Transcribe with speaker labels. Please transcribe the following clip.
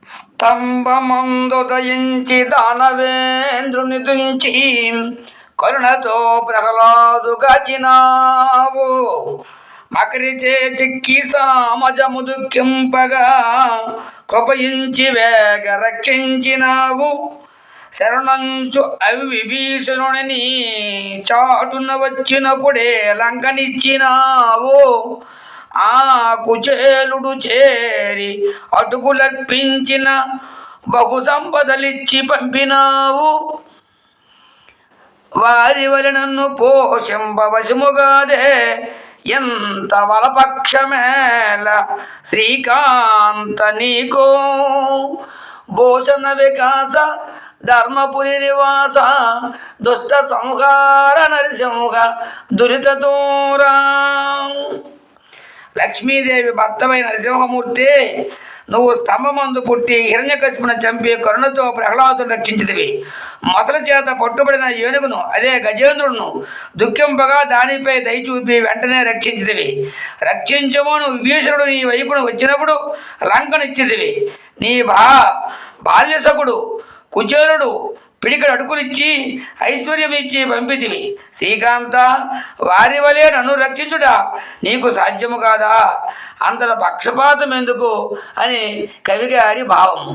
Speaker 1: స్తంభమందుదయించి దానవేంద్రుని తుంచి కరుణతో ప్రహ్లాదుగాచినావు. మకరిచే చిక్కి సామజము దుఃఖింపగా కృపయించి వేగ రక్షించినావు. శరణంచు అవిభీషణుని చాటున వచ్చినప్పుడే లంకనిచ్చినావు. ఆ కుచేలుడు చేరి అటుకులర్పించిన బహు సంపదలిచ్చి పంపినావు. వారి వలి నన్ను పోషింపవశముగాదే ఎంత వలపక్షమేల శ్రీకాంత నీకో. భూషణ వికాస ధర్మపురి నివాస దుష్ట సంహార నరసింహ దురిత దూరా. లక్ష్మీదేవి భర్తమైన నరసింహమూర్తి, నువ్వు స్తంభమందు పుట్టి హిరణ్యకశిపును చంపి కరుణతో ప్రహ్లాదును రక్షించితివి. మొసలి చేత పట్టుబడిన ఏనుగును, అదే గజేంద్రుడును దుఃఖింపగా దానిపై దయచూపి వెంటనే రక్షించితివి. రక్షించమోను విభీషణుడు నీ వైపును వచ్చినప్పుడు లంకనిచ్చితివి. నీ బాల్యసకుడు కుచేలుడు పిడికడు అడుకులిచ్చి ఐశ్వర్యం ఇచ్చి పంపితివి. శ్రీకాంత, వారి వలె నన్ను రక్షించుట నీకు సాధ్యము కాదా? అంతట పక్షపాతం ఎందుకు అని కవిగారి భావము.